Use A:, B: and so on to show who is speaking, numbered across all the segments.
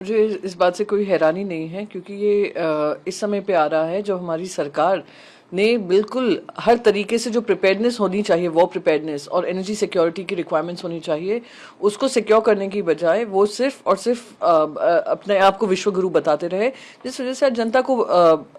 A: मुझे इस बात से कोई हैरानी नहीं है क्योंकि ये इस समय पे आ रहा है जब हमारी सरकार ने बिल्कुल हर तरीके से जो प्रिपेयर्डनेस होनी चाहिए, वॉर प्रिपेयर्डनेस और एनर्जी सिक्योरिटी की रिक्वायरमेंट्स होनी चाहिए, उसको सिक्योर करने की बजाय वो सिर्फ और सिर्फ अपने आप को विश्वगुरु बताते रहे, जिस वजह से आज जनता को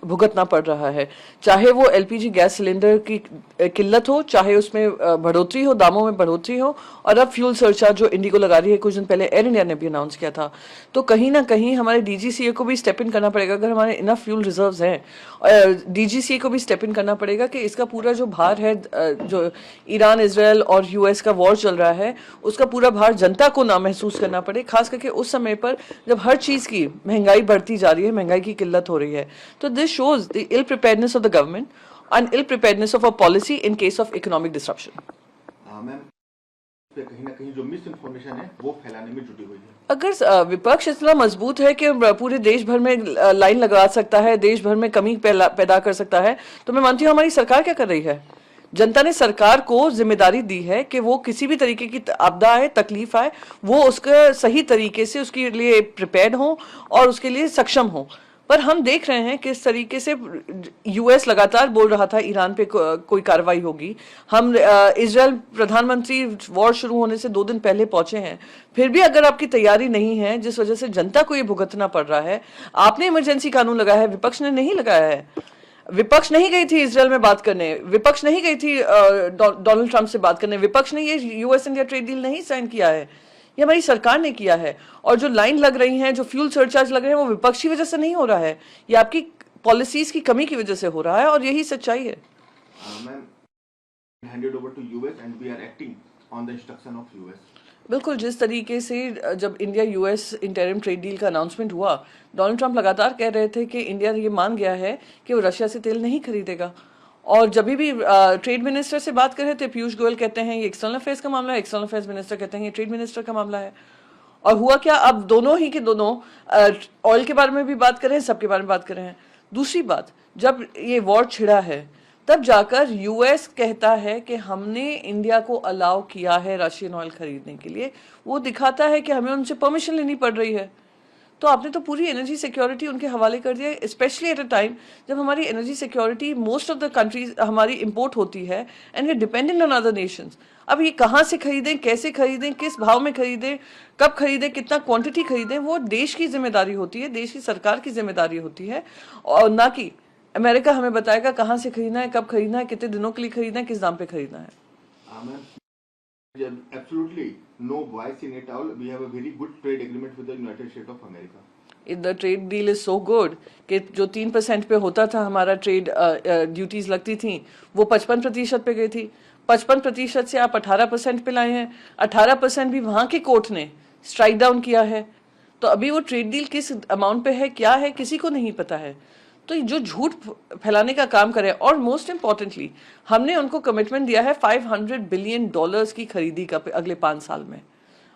A: भुगतना पड़ रहा है। चाहे वो एलपीजी गैस सिलेंडर की किल्लत हो, चाहे उसमें बढ़ोतरी हो, दामों में बढ़ोतरी हो, और अब फ्यूल सरचार्ज जो इंडिगो लगा रही है, कुछ दिन पहले एयर इंडिया ने भी अनाउंस किया था। तो कहीं ना कहीं हमारे डीजीसीए को भी स्टेप इन करना पड़ेगा। अगर हमारे इनफ फ्यूल रिजर्व्स हैं, डीजीसीए को भी स्टेप इन करना पड़ेगा कि इसका पूरा जो भार है, जो ईरान, इजराइल और यूएस का वॉर चल रहा है, उसका पूरा भार जनता को ना महसूस करना पड़े, खास करके उस समय पर जब हर चीज की महंगाई बढ़ती जा रही है, महंगाई की किल्लत हो रही है। तो this shows the ill preparedness of the government and ill preparedness of a policy in case of economic disruption.
B: Ma'am, कहीं ना कहीं जो मिस इन्फॉर्मेशन है वो फैलाने में जुटी हुई है।
A: अगर विपक्ष इतना मजबूत है कि पूरे देश भर में लाइन लगा सकता है, देश भर में कमी पैदा कर सकता है, तो मैं मानती हूँ हमारी सरकार क्या कर रही है। जनता ने सरकार को जिम्मेदारी दी है कि वो किसी भी तरीके की आपदा आए, तकलीफ आए, वो उसके सही तरीके से उसके लिए प्रिपेयर्ड हो और उसके लिए सक्षम हो। पर हम देख रहे हैं किस तरीके से यूएस लगातार बोल रहा था ईरान पे कोई कार्रवाई होगी। हम इजराइल प्रधानमंत्री वॉर शुरू होने से 2 दिन पहले पहुंचे हैं, फिर भी अगर आपकी तैयारी नहीं है, जिस वजह से जनता को ये भुगतना पड़ रहा है। आपने इमरजेंसी कानून लगाया है, विपक्ष ने नहीं लगाया है। विपक्ष नहीं गई थी इजराइल में बात करने, विपक्ष नहीं गई थी डोनाल्ड ट्रंप से बात करने, विपक्ष ने ये यूएस इंडिया ट्रेड डील नहीं साइन किया है, ये हमारी सरकार ने किया है। और जो लाइन लग रही है, जो फ्यूल सरचार्ज लग रहे हैं, वो विपक्ष की वजह से नहीं हो रहा है, ये आपकी पॉलिसीज की कमी की वजह से हो रहा है, और यही सच्चाई है।
B: Ma'am, handed over to US and we are acting on the instruction of US.
A: बिल्कुल, जिस तरीके से जब India US interim trade deal का अनाउंसमेंट हुआ, डोनाल्ड ट्रंप लगातार कह रहे थे कि इंडिया ये मान गया है कि वो रशिया से तेल नहीं खरीदेगा। और जब भी ट्रेड मिनिस्टर से बात कर रहे थे, पीयूष गोयल कहते हैं ये एक्सटर्नल अफेयर्स का मामला है, एक्सटर्नल अफेयर्स मिनिस्टर कहते हैं ये ट्रेड मिनिस्टर का मामला है। और हुआ क्या, अब दोनों ही के दोनों ऑयल के बारे में भी बात कर रहे हैं, सबके बारे में बात कर रहे हैं। दूसरी बात, जब ये वॉर छिड़ा है, तब जाकर यूएस कहता है कि हमने इंडिया को अलाउ किया है रशियन ऑयल खरीदने के लिए। वो दिखाता है कि हमें उनसे परमिशन लेनी पड़ रही है। तो आपने तो पूरी एनर्जी सिक्योरिटी उनके हवाले कर दिया, स्पेशली एट अ टाइम जब हमारी energy security most of the countries हमारी इंपोर्ट होती है and we dependent on other nations. अब ये कहाँ से खरीदें, कैसे खरीदें, किस भाव में खरीदें, कब खरीदें, कितना क्वांटिटी खरीदें, वो देश की जिम्मेदारी होती है, देश की सरकार की जिम्मेदारी होती है, और ना कि अमेरिका हमें बताएगा कहाँ से खरीदना है, कब खरीदना है, कितने दिनों के लिए खरीदना है, किस दाम पे खरीदना है।
B: Absolutely no voice in it all. We have a very good trade agreement with the United States of America.
A: The trade deal is so good कि जो 3% पे होता था हमारा ट्रेड ड्यूटीज लगती थी, वो 55% पे गई थी। 55% से आप 18% पे लाए हैं। 18% भी वहाँ के कोर्ट ने स्ट्राइक डाउन किया है। तो अभी वो ट्रेड डील किस अमाउंट पे है, क्या है, किसी को नहीं पता है। तो जो झूठ फैलाने का काम करे, और मोस्ट इम्पॉर्टेंटली हमने उनको कमिटमेंट दिया है $500 बिलियन की खरीदी का अगले 5 साल में।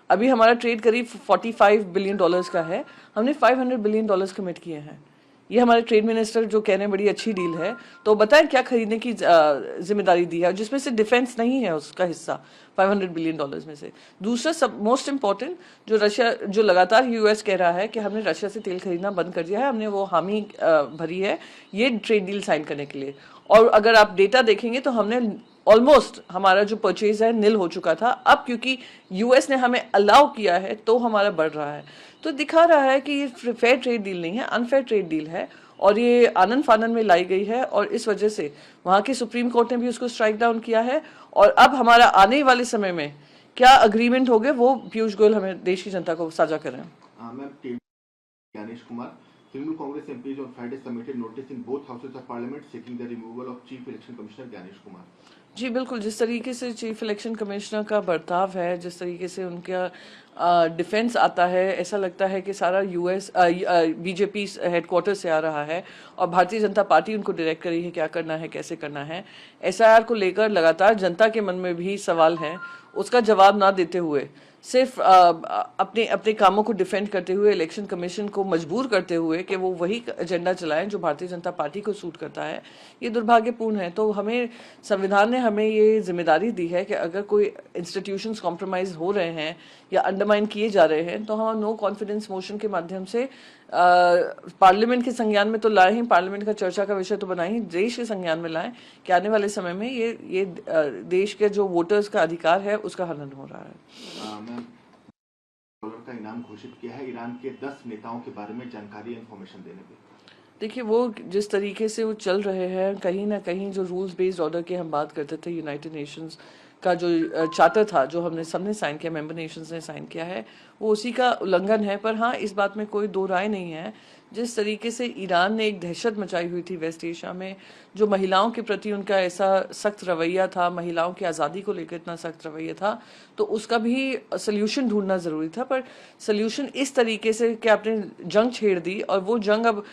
A: अभी हमारा ट्रेड करीब $45 बिलियन का है, हमने $500 बिलियन कमिट किए हैं। ये हमारे ट्रेड मिनिस्टर जो कह रहे हैं बड़ी अच्छी डील है, तो बताएं क्या खरीदने की जिम्मेदारी दी है, जिसमें से डिफेंस नहीं है उसका हिस्सा $500 बिलियन में से। दूसरा सब मोस्ट इम्पॉर्टेंट, जो रशिया, जो लगातार यूएस कह रहा है कि हमने रशिया से तेल खरीदना बंद कर दिया है, हमने वो हामी भरी है ये ट्रेड डील साइन करने के लिए। और अगर आप डेटा देखेंगे तो हमने ऑलमोस्ट हमारा जो परचेज है नील हो चुका था। अब क्योंकि यूएस ने हमें अलाउ किया है तो हमारा बढ़ रहा है। तो दिखा रहा है कि ये फेयर ट्रेड डील नहीं है, अनफेयर ट्रेड डील है, और ये आनंद फानन में लाई गई है, और इस वजह से वहाँ की सुप्रीम कोर्ट ने भी उसको स्ट्राइक डाउन किया है। और अब हमारा आने वाले समय में क्या अग्रीमेंट होंगे वो पीयूष गोयल हमें देश की जनता को साझा कर रहे हैं।
B: Gyanesh Kumar, Trinamool Congress MPs on Friday submitted notice in both houses of parliament seeking the removal of Chief Election Commissioner Gyanish Kumar.
A: जी बिल्कुल, जिस तरीके से चीफ इलेक्शन कमिश्नर का बर्ताव है, जिस तरीके से उनका डिफेंस आता है, ऐसा लगता है कि सारा यूएस बीजेपी हेडक्वार्टर से आ रहा है और भारतीय जनता पार्टी उनको डायरेक्ट कर रही है क्या करना है, कैसे करना है। एसआईआर को लेकर लगातार जनता के मन में भी सवाल है, उसका जवाब ना देते हुए सिर्फ अपने अपने कामों को डिफेंड करते हुए इलेक्शन कमीशन को मजबूर करते हुए कि वो वही एजेंडा चलाएं जो भारतीय जनता पार्टी को सूट करता है, ये दुर्भाग्यपूर्ण है। तो हमें संविधान ने हमें ये जिम्मेदारी दी है कि अगर कोई इंस्टीट्यूशंस कॉम्प्रोमाइज हो रहे हैं या अंडरमाइन किए जा रहे हैं तो हम नो कॉन्फिडेंस मोशन के माध्यम से पार्लियामेंट के संज्ञान में तो लाए ही, पार्लियामेंट का चर्चा का विषय तो बनाए ही, देश के संज्ञान में लाएं कि आने वाले समय में ये देश के जो वोटर्स का अधिकार है उसका हनन हो रहा है।
B: मैम, डॉलर का इनाम घोषित किया है ईरान के 10 नेताओं के बारे में जानकारी इन्फॉर्मेशन देने पे।
A: देखिए, वो जिस तरीके से वो चल रहे हैं, कहीं ना कहीं जो रूल्स बेस्ड ऑर्डर की हम बात करते थे, यूनाइटेड नेशंस का जो चार्टर था जो हमने सबने साइन किया, मेंबर नेशंस ने साइन किया है, वो उसी का उल्लंघन है। पर हाँ, इस बात में कोई दो राय नहीं है, जिस तरीके से ईरान ने एक दहशत मचाई हुई थी वेस्ट एशिया में, जो महिलाओं के प्रति उनका ऐसा सख्त रवैया था, महिलाओं की आज़ादी को लेकर इतना सख्त रवैया था, तो उसका भी सल्यूशन ढूंढना ज़रूरी था। पर सल्यूशन इस तरीके से कि आपने जंग छेड़ दी और वो जंग अब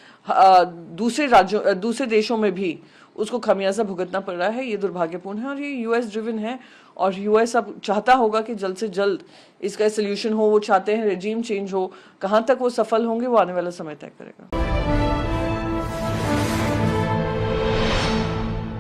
A: दूसरे देशों में भी उसको खमियाजा भुगतना पड़ रहा है, ये दुर्भाग्यपूर्ण है और ये यूएस ड्रिवन है। और यूएस अब चाहता होगा कि जल्द से जल्द इसका सल्यूशन हो, वो चाहते हैं रेजीम चेंज हो। कहाँ तक वो सफल होंगे वो आने वाला समय तय करेगा।